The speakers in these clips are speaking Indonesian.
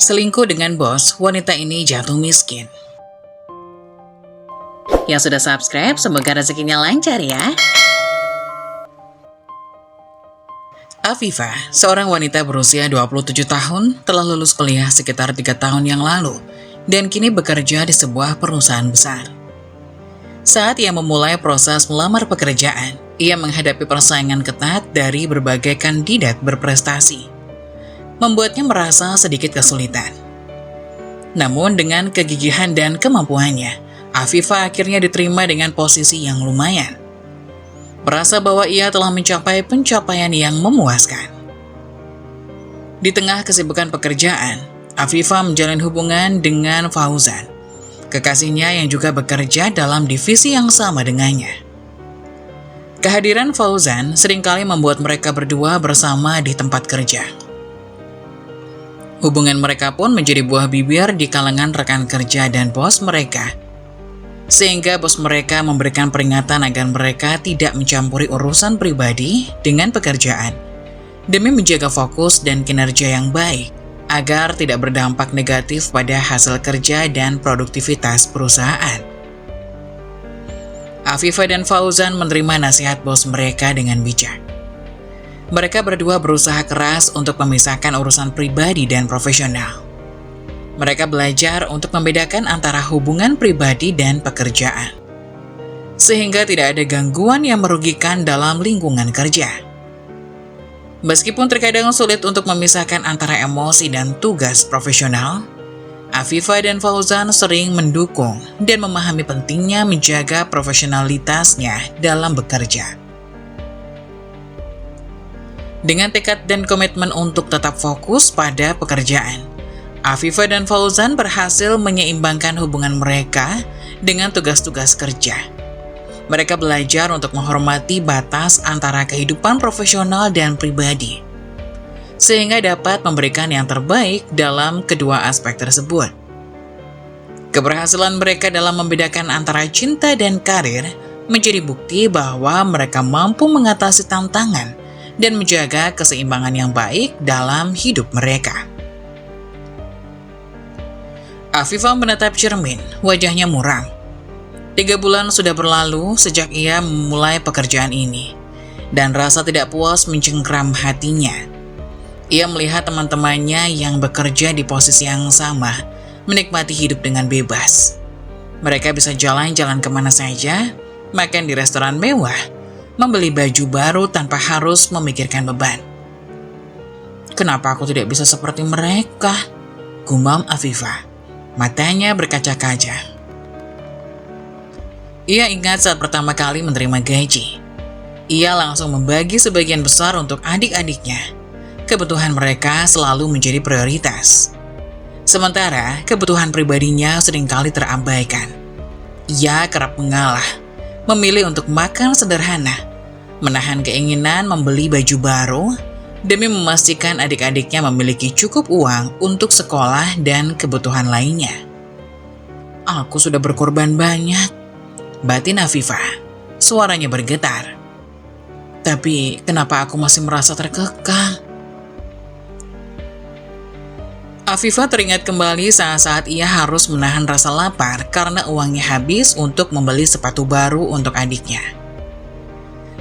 Selingkuh dengan bos, wanita ini jatuh miskin. Yang sudah subscribe, semoga rezekinya lancar ya. Afifah, seorang wanita berusia 27 tahun, telah lulus kuliah sekitar 3 tahun yang lalu dan kini bekerja di sebuah perusahaan besar. Saat ia memulai proses melamar pekerjaan, ia menghadapi persaingan ketat dari berbagai kandidat berprestasi, membuatnya merasa sedikit kesulitan. Namun dengan kegigihan dan kemampuannya, Afifah akhirnya diterima dengan posisi yang lumayan. Merasa bahwa ia telah mencapai pencapaian yang memuaskan. Di tengah kesibukan pekerjaan, Afifah menjalin hubungan dengan Fauzan, kekasihnya yang juga bekerja dalam divisi yang sama dengannya. Kehadiran Fauzan seringkali membuat mereka berdua bersama di tempat kerja. Hubungan mereka pun menjadi buah bibir di kalangan rekan kerja dan bos mereka, sehingga bos mereka memberikan peringatan agar mereka tidak mencampuri urusan pribadi dengan pekerjaan, demi menjaga fokus dan kinerja yang baik, agar tidak berdampak negatif pada hasil kerja dan produktivitas perusahaan. Afifah dan Fauzan menerima nasihat bos mereka dengan bijak. Mereka berdua berusaha keras untuk memisahkan urusan pribadi dan profesional. Mereka belajar untuk membedakan antara hubungan pribadi dan pekerjaan, sehingga tidak ada gangguan yang merugikan dalam lingkungan kerja. Meskipun terkadang sulit untuk memisahkan antara emosi dan tugas profesional, Afifah dan Fauzan sering mendukung dan memahami pentingnya menjaga profesionalitasnya dalam bekerja. Dengan tekad dan komitmen untuk tetap fokus pada pekerjaan, Afifah dan Fauzan berhasil menyeimbangkan hubungan mereka dengan tugas-tugas kerja. Mereka belajar untuk menghormati batas antara kehidupan profesional dan pribadi, sehingga dapat memberikan yang terbaik dalam kedua aspek tersebut. Keberhasilan mereka dalam membedakan antara cinta dan karir menjadi bukti bahwa mereka mampu mengatasi tantangan dan menjaga keseimbangan yang baik dalam hidup mereka. Afifah menatap cermin, wajahnya muram. 3 bulan sudah berlalu sejak ia memulai pekerjaan ini, dan rasa tidak puas mencengkram hatinya. Ia melihat teman-temannya yang bekerja di posisi yang sama, menikmati hidup dengan bebas. Mereka bisa jalan-jalan kemana saja, makan di restoran mewah, membeli baju baru tanpa harus memikirkan beban. Kenapa aku tidak bisa seperti mereka? Gumam Afifah, matanya berkaca-kaca. Ia ingat saat pertama kali menerima gaji. Ia langsung membagi sebagian besar untuk adik-adiknya. Kebutuhan mereka selalu menjadi prioritas. Sementara kebutuhan pribadinya seringkali terabaikan. Ia kerap mengalah, memilih untuk makan sederhana, menahan keinginan membeli baju baru, demi memastikan adik-adiknya memiliki cukup uang untuk sekolah dan kebutuhan lainnya. Aku sudah berkorban banyak, batin Afifah, suaranya bergetar. Tapi kenapa aku masih merasa terkekang? Afifah teringat kembali saat-saat ia harus menahan rasa lapar karena uangnya habis untuk membeli sepatu baru untuk adiknya.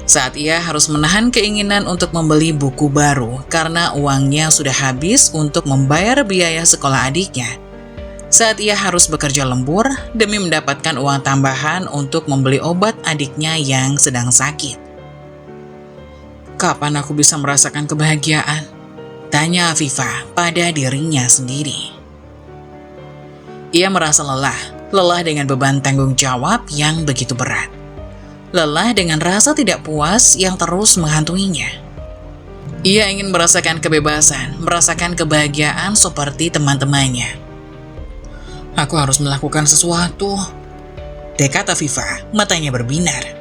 Saat ia harus menahan keinginan untuk membeli buku baru karena uangnya sudah habis untuk membayar biaya sekolah adiknya. Saat ia harus bekerja lembur demi mendapatkan uang tambahan untuk membeli obat adiknya yang sedang sakit. Kapan aku bisa merasakan kebahagiaan? Tanya Afifah pada dirinya sendiri. Ia merasa lelah dengan beban tanggung jawab yang begitu berat. Lelah dengan rasa tidak puas yang terus menghantuinya. Ia ingin merasakan kebebasan, merasakan kebahagiaan seperti teman-temannya. Aku harus melakukan sesuatu, tekad Afifah, matanya berbinar.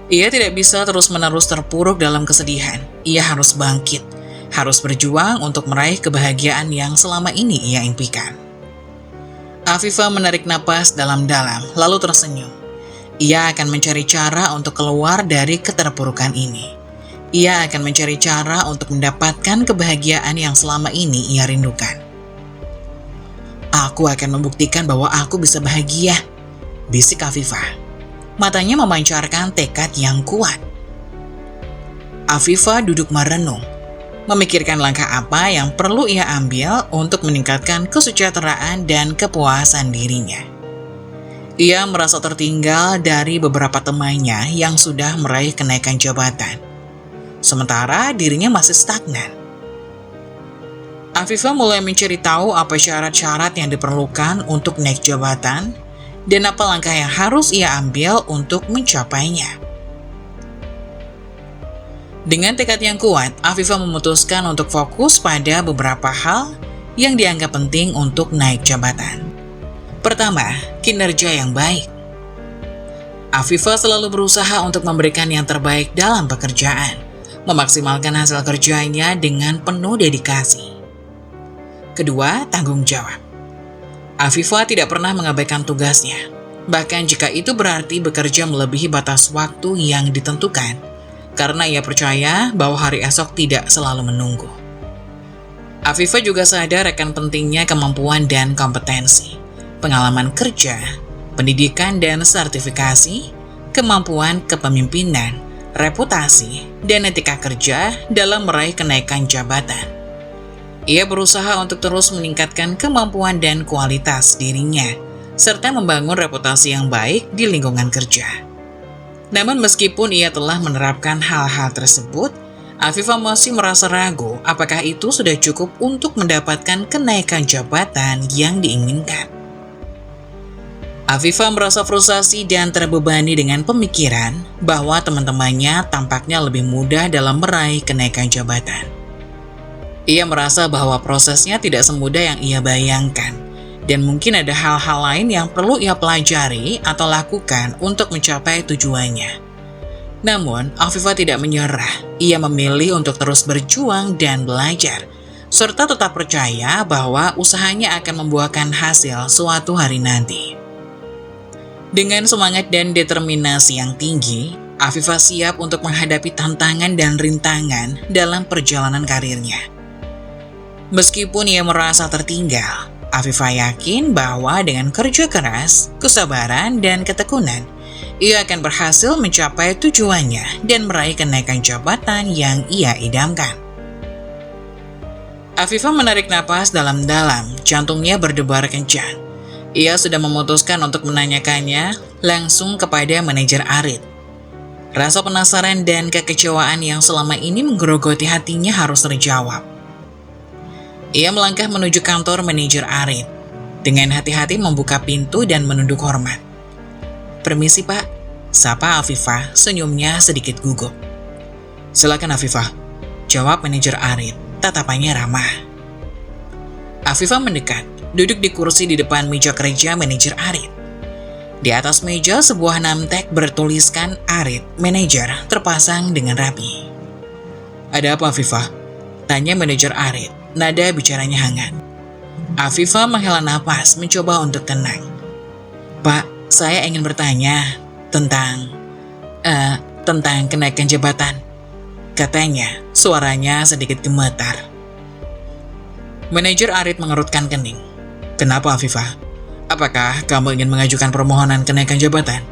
Ia tidak bisa terus-menerus terpuruk dalam kesedihan. Ia harus bangkit, harus berjuang untuk meraih kebahagiaan yang selama ini ia impikan. Afifah menarik napas dalam-dalam, lalu tersenyum. Ia akan mencari cara untuk keluar dari keterpurukan ini. Ia akan mencari cara untuk mendapatkan kebahagiaan yang selama ini ia rindukan. Aku akan membuktikan bahwa aku bisa bahagia, bisik Afifah. Matanya memancarkan tekad yang kuat. Afifah duduk merenung, memikirkan langkah apa yang perlu ia ambil untuk meningkatkan kesejahteraan dan kepuasan dirinya. Ia merasa tertinggal dari beberapa temannya yang sudah meraih kenaikan jabatan, sementara dirinya masih stagnan. Afifah mulai mencari tahu apa syarat-syarat yang diperlukan untuk naik jabatan dan apa langkah yang harus ia ambil untuk mencapainya. Dengan tekad yang kuat, Afifah memutuskan untuk fokus pada beberapa hal yang dianggap penting untuk naik jabatan. Pertama, kinerja yang baik. Afifah selalu berusaha untuk memberikan yang terbaik dalam pekerjaan, memaksimalkan hasil kerjanya dengan penuh dedikasi. Kedua, tanggung jawab. Afifah tidak pernah mengabaikan tugasnya, bahkan jika itu berarti bekerja melebihi batas waktu yang ditentukan, karena ia percaya bahwa hari esok tidak selalu menunggu. Afifah juga sadar akan pentingnya kemampuan dan kompetensi, pengalaman kerja, pendidikan dan sertifikasi, kemampuan kepemimpinan, reputasi, dan etika kerja dalam meraih kenaikan jabatan. Ia berusaha untuk terus meningkatkan kemampuan dan kualitas dirinya, serta membangun reputasi yang baik di lingkungan kerja. Namun meskipun ia telah menerapkan hal-hal tersebut, Afifah masih merasa ragu apakah itu sudah cukup untuk mendapatkan kenaikan jabatan yang diinginkan. Afifah merasa frustasi dan terbebani dengan pemikiran bahwa teman-temannya tampaknya lebih mudah dalam meraih kenaikan jabatan. Ia merasa bahwa prosesnya tidak semudah yang ia bayangkan, dan mungkin ada hal-hal lain yang perlu ia pelajari atau lakukan untuk mencapai tujuannya. Namun, Afifah tidak menyerah. Ia memilih untuk terus berjuang dan belajar, serta tetap percaya bahwa usahanya akan membuahkan hasil suatu hari nanti. Dengan semangat dan determinasi yang tinggi, Afifah siap untuk menghadapi tantangan dan rintangan dalam perjalanan karirnya. Meskipun ia merasa tertinggal, Afifah yakin bahwa dengan kerja keras, kesabaran, dan ketekunan, ia akan berhasil mencapai tujuannya dan meraih kenaikan jabatan yang ia idamkan. Afifah menarik napas dalam-dalam, jantungnya berdebar kencang. Ia sudah memutuskan untuk menanyakannya langsung kepada manajer Arit. Rasa penasaran dan kekecewaan yang selama ini menggerogoti hatinya harus terjawab. Ia melangkah menuju kantor manajer Arit. Dengan hati-hati membuka pintu dan menunduk hormat. "Permisi Pak," sapa Afifah, senyumnya sedikit gugup. "Silakan Afifah," jawab manajer Arit, tatapannya ramah. Afifah mendekat, duduk di kursi di depan meja kerja manajer Arit. Di atas meja sebuah namtek bertuliskan Arit, manajer, terpasang dengan rapi. "Ada apa Afifah?" tanya manajer Arit. Nada bicaranya hangat. Afifah menghela napas, mencoba untuk tenang. "Pak, saya ingin bertanya tentang kenaikan jabatan," katanya, suaranya sedikit gemetar. Manajer Arit mengerutkan kening. "Kenapa Afifah? Apakah kamu ingin mengajukan permohonan kenaikan jabatan?"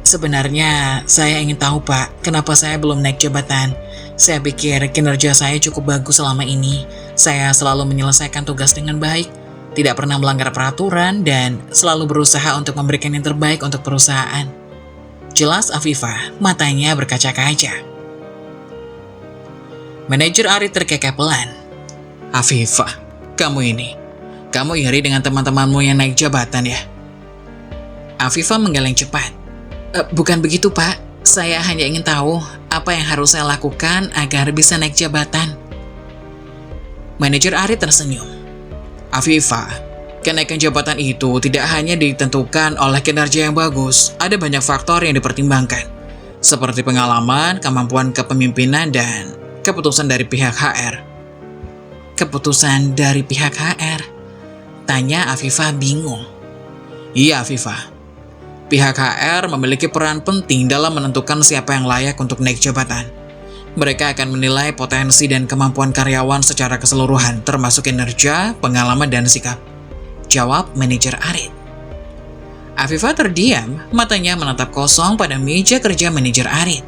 "Sebenarnya saya ingin tahu Pak, kenapa saya belum naik jabatan. Saya pikir kinerja saya cukup bagus selama ini. Saya selalu menyelesaikan tugas dengan baik, tidak pernah melanggar peraturan, dan selalu berusaha untuk memberikan yang terbaik untuk perusahaan." Jelas Afifah, matanya berkaca-kaca. Manajer Arit terkekeh pelan. "Afifah, kamu iri dengan teman-temanmu yang naik jabatan ya?" Afifah menggeleng cepat. Bukan begitu Pak, saya hanya ingin tahu apa yang harus saya lakukan agar bisa naik jabatan." Manajer Arit tersenyum. "Afifah, kenaikan jabatan itu tidak hanya ditentukan oleh kinerja yang bagus, ada banyak faktor yang dipertimbangkan, seperti pengalaman, kemampuan kepemimpinan, dan keputusan dari pihak HR." "Keputusan dari pihak HR?" tanya Afifah bingung. "Iya Afifah. Pihak HR memiliki peran penting dalam menentukan siapa yang layak untuk naik jabatan. Mereka akan menilai potensi dan kemampuan karyawan secara keseluruhan, termasuk kinerja, pengalaman, dan sikap. jawab manajer Arit. Afifah terdiam, matanya menatap kosong pada meja kerja manajer Arit.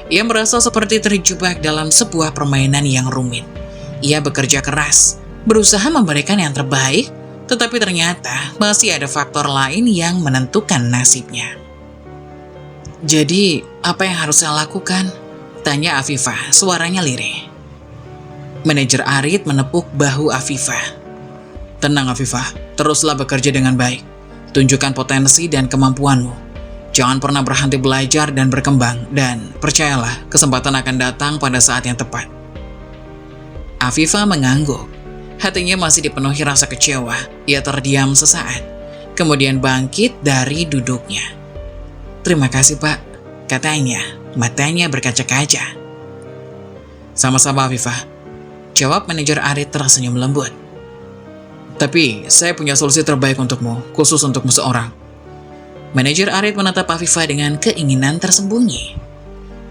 Ia merasa seperti terjebak dalam sebuah permainan yang rumit. Ia bekerja keras, berusaha memberikan yang terbaik, tetapi ternyata masih ada faktor lain yang menentukan nasibnya. Jadi, apa yang harus saya lakukan? Tanya Afifah, suaranya lirih. Manajer Arit menepuk bahu Afifah. Tenang Afifah, teruslah bekerja dengan baik. Tunjukkan potensi dan kemampuanmu. Jangan pernah berhenti belajar dan berkembang, dan percayalah, kesempatan akan datang pada saat yang tepat. Afifah mengangguk. Hatinya masih dipenuhi rasa kecewa. Ia terdiam sesaat, kemudian bangkit dari duduknya. Terima kasih Pak, katanya, matanya berkaca-kaca. Sama-sama Afifah, jawab manajer Arit tersenyum lembut. Tapi, saya punya solusi terbaik untukmu, khusus untukmu seorang. Manajer Arit menatap Afifah dengan keinginan tersembunyi.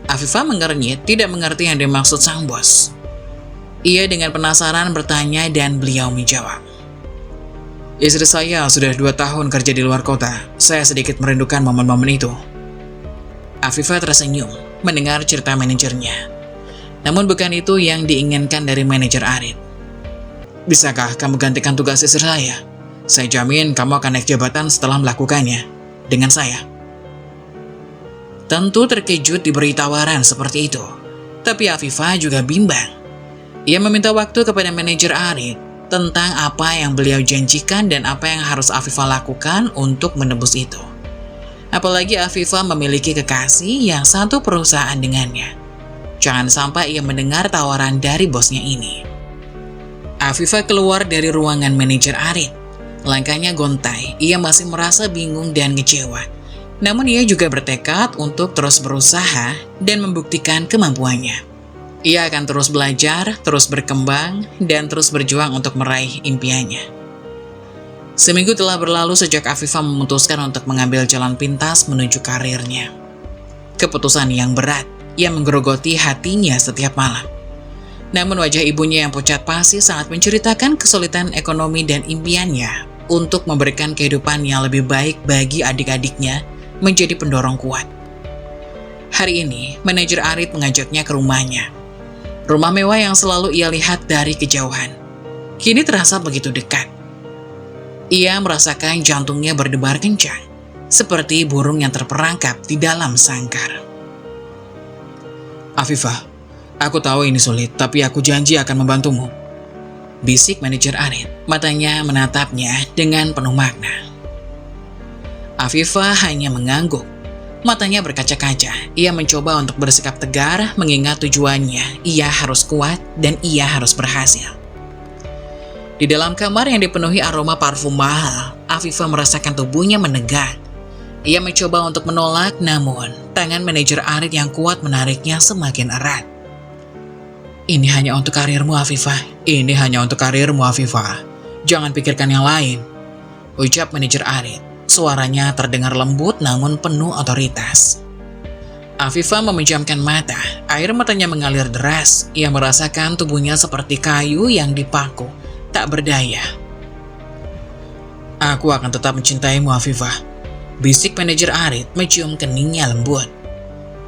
Afifah mengernyit, tidak mengerti yang dimaksud sang bos. Ia dengan penasaran bertanya dan beliau menjawab. Istri saya sudah 2 tahun kerja di luar kota. Saya sedikit merindukan momen-momen itu. Afifah tersenyum mendengar cerita manajernya. Namun bukan itu yang diinginkan dari manajer Arit. Bisakah kamu gantikan tugas istri saya? Saya jamin kamu akan naik jabatan setelah melakukannya. Dengan saya. Tentu terkejut diberi tawaran seperti itu. Tapi Afifah juga bimbang. Ia meminta waktu kepada manajer Arit tentang apa yang beliau janjikan dan apa yang harus Afifah lakukan untuk menebus itu. Apalagi Afifah memiliki kekasih yang satu perusahaan dengannya. Jangan sampai ia mendengar tawaran dari bosnya ini. Afifah keluar dari ruangan manajer Arit. Langkahnya gontai, ia masih merasa bingung dan kecewa. Namun ia juga bertekad untuk terus berusaha dan membuktikan kemampuannya. Ia akan terus belajar, terus berkembang, dan terus berjuang untuk meraih impiannya. Seminggu telah berlalu sejak Afifah memutuskan untuk mengambil jalan pintas menuju karirnya. Keputusan yang berat, yang menggerogoti hatinya setiap malam. Namun wajah ibunya yang pucat pasi saat menceritakan kesulitan ekonomi dan impiannya untuk memberikan kehidupan yang lebih baik bagi adik-adiknya menjadi pendorong kuat. Hari ini, manajer Arit mengajaknya ke rumahnya. Rumah mewah yang selalu ia lihat dari kejauhan. Kini terasa begitu dekat. Ia merasakan jantungnya berdebar kencang, seperti burung yang terperangkap di dalam sangkar. Afifah, aku tahu ini sulit, tapi aku janji akan membantumu. Bisik manajer Arit, matanya menatapnya dengan penuh makna. Afifah hanya mengangguk. Matanya berkaca-kaca, ia mencoba untuk bersikap tegar mengingat tujuannya, ia harus kuat dan ia harus berhasil. Di dalam kamar yang dipenuhi aroma parfum mahal, Afifah merasakan tubuhnya menegak. Ia mencoba untuk menolak, namun tangan manajer Arit yang kuat menariknya semakin erat. Ini hanya untuk karirmu Afifah, ini hanya untuk karirmu Afifah. Jangan pikirkan yang lain, ucap manajer Arit. Suaranya terdengar lembut namun penuh otoritas. Afifah memejamkan mata, air matanya mengalir deras. Ia merasakan tubuhnya seperti kayu yang dipaku, tak berdaya. Aku akan tetap mencintaimu Afifah, bisik manajer Arit mencium keningnya lembut.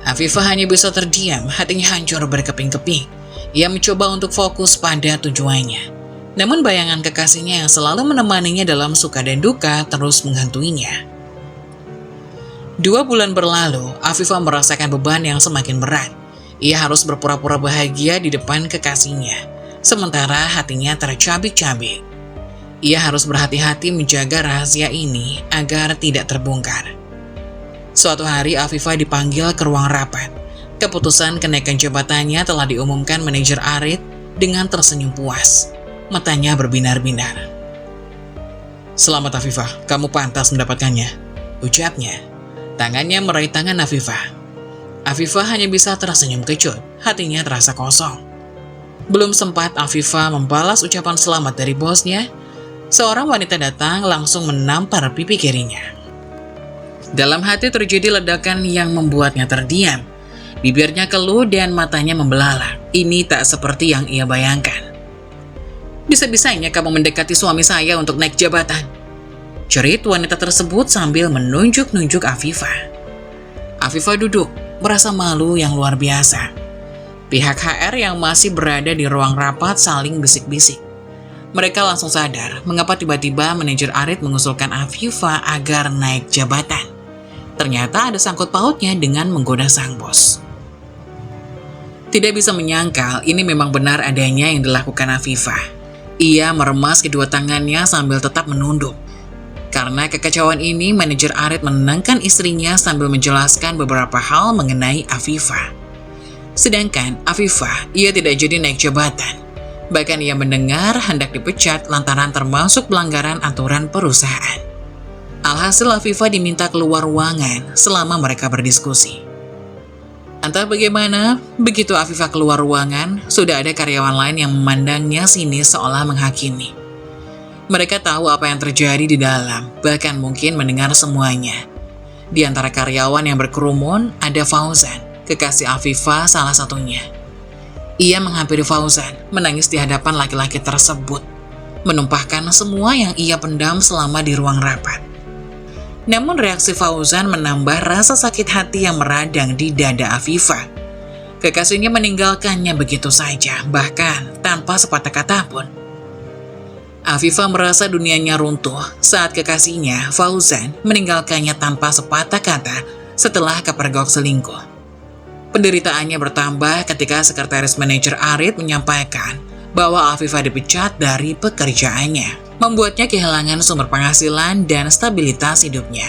Afifah hanya bisa terdiam, hatinya hancur berkeping-keping. Ia mencoba untuk fokus pada tujuannya. Namun bayangan kekasihnya yang selalu menemaninya dalam suka dan duka terus menghantuinya. 2 bulan berlalu, Afifah merasakan beban yang semakin berat. Ia harus berpura-pura bahagia di depan kekasihnya, sementara hatinya tercabik-cabik. Ia harus berhati-hati menjaga rahasia ini agar tidak terbongkar. Suatu hari Afifah dipanggil ke ruang rapat. Keputusan kenaikan jabatannya telah diumumkan manajer Arit dengan tersenyum puas. Matanya berbinar-binar. Selamat Afifah, kamu pantas mendapatkannya, ucapnya. Tangannya meraih tangan Afifah. Afifah hanya bisa tersenyum kecut, hatinya terasa kosong. Belum sempat Afifah membalas ucapan selamat dari bosnya, seorang wanita datang langsung menampar pipi kirinya. Dalam hati terjadi ledakan yang membuatnya terdiam. Bibirnya keluh dan matanya membelalak. Ini tak seperti yang ia bayangkan. Bisa-bisanya kamu mendekati suami saya untuk naik jabatan. Cerit wanita tersebut sambil menunjuk-nunjuk Afifah. Afifah duduk, merasa malu yang luar biasa. Pihak HR yang masih berada di ruang rapat saling bisik-bisik. Mereka langsung sadar mengapa tiba-tiba manajer Arit mengusulkan Afifah agar naik jabatan. Ternyata ada sangkut pautnya dengan menggoda sang bos. Tidak bisa menyangkal ini memang benar adanya yang dilakukan Afifah. Ia meremas kedua tangannya sambil tetap menunduk. Karena kekacauan ini, manajer Arit menenangkan istrinya sambil menjelaskan beberapa hal mengenai Afifah. Sedangkan Afifah, ia tidak jadi naik jabatan. Bahkan ia mendengar hendak dipecat lantaran termasuk pelanggaran aturan perusahaan. Alhasil Afifah diminta keluar ruangan selama mereka berdiskusi. Entah bagaimana, begitu Afifah keluar ruangan, sudah ada karyawan lain yang memandangnya sinis seolah menghakimi. Mereka tahu apa yang terjadi di dalam, bahkan mungkin mendengar semuanya. Di antara karyawan yang berkerumun, ada Fauzan, kekasih Afifah salah satunya. Ia menghampiri Fauzan, menangis di hadapan laki-laki tersebut, menumpahkan semua yang ia pendam selama di ruang rapat. Namun reaksi Fauzan menambah rasa sakit hati yang meradang di dada Afifah. Kekasihnya meninggalkannya begitu saja, bahkan tanpa sepatah kata pun. Afifah merasa dunianya runtuh saat kekasihnya, Fauzan, meninggalkannya tanpa sepatah kata setelah kepergok selingkuh. Penderitaannya bertambah ketika sekretaris manajer Arit menyampaikan bahwa Afifah dipecat dari pekerjaannya, membuatnya kehilangan sumber penghasilan dan stabilitas hidupnya.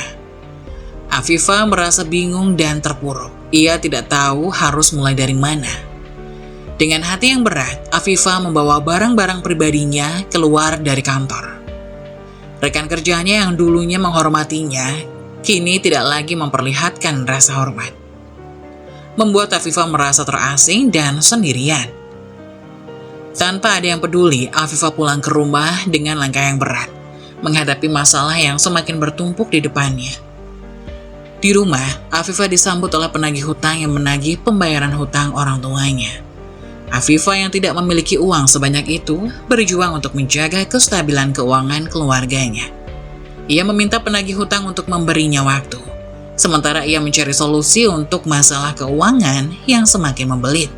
Afifah merasa bingung dan terpuruk. Ia tidak tahu harus mulai dari mana. Dengan hati yang berat, Afifah membawa barang-barang pribadinya keluar dari kantor. Rekan kerjanya yang dulunya menghormatinya, kini tidak lagi memperlihatkan rasa hormat. Membuat Afifah merasa terasing dan sendirian. Tanpa ada yang peduli, Afifah pulang ke rumah dengan langkah yang berat, menghadapi masalah yang semakin bertumpuk di depannya. Di rumah, Afifah disambut oleh penagih hutang yang menagih pembayaran hutang orang tuanya. Afifah yang tidak memiliki uang sebanyak itu berjuang untuk menjaga kestabilan keuangan keluarganya. Ia meminta penagih hutang untuk memberinya waktu, sementara ia mencari solusi untuk masalah keuangan yang semakin membelit.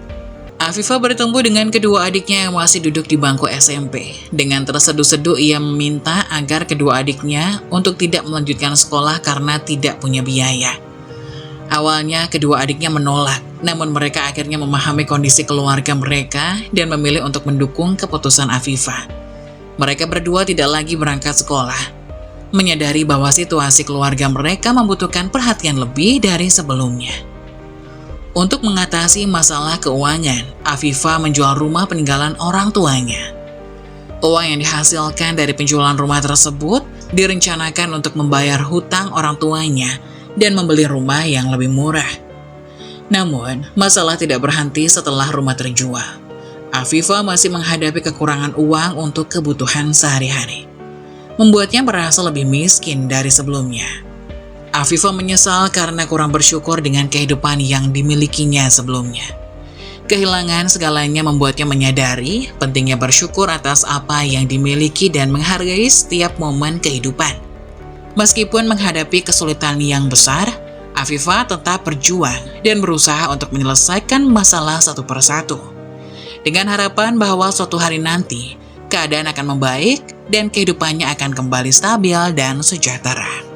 Afifah bertemu dengan kedua adiknya yang masih duduk di bangku SMP. Dengan terseduh-seduh ia meminta agar kedua adiknya untuk tidak melanjutkan sekolah karena tidak punya biaya. Awalnya kedua adiknya menolak, namun mereka akhirnya memahami kondisi keluarga mereka dan memilih untuk mendukung keputusan Afifah. Mereka berdua tidak lagi berangkat sekolah, menyadari bahwa situasi keluarga mereka membutuhkan perhatian lebih dari sebelumnya. Untuk mengatasi masalah keuangan, Afifah menjual rumah peninggalan orang tuanya. Uang yang dihasilkan dari penjualan rumah tersebut direncanakan untuk membayar hutang orang tuanya dan membeli rumah yang lebih murah. Namun, masalah tidak berhenti setelah rumah terjual. Afifah masih menghadapi kekurangan uang untuk kebutuhan sehari-hari, membuatnya merasa lebih miskin dari sebelumnya. Afifah menyesal karena kurang bersyukur dengan kehidupan yang dimilikinya sebelumnya. Kehilangan segalanya membuatnya menyadari pentingnya bersyukur atas apa yang dimiliki dan menghargai setiap momen kehidupan. Meskipun menghadapi kesulitan yang besar, Afifah tetap berjuang dan berusaha untuk menyelesaikan masalah satu persatu. Dengan harapan bahwa suatu hari nanti, keadaan akan membaik dan kehidupannya akan kembali stabil dan sejahtera.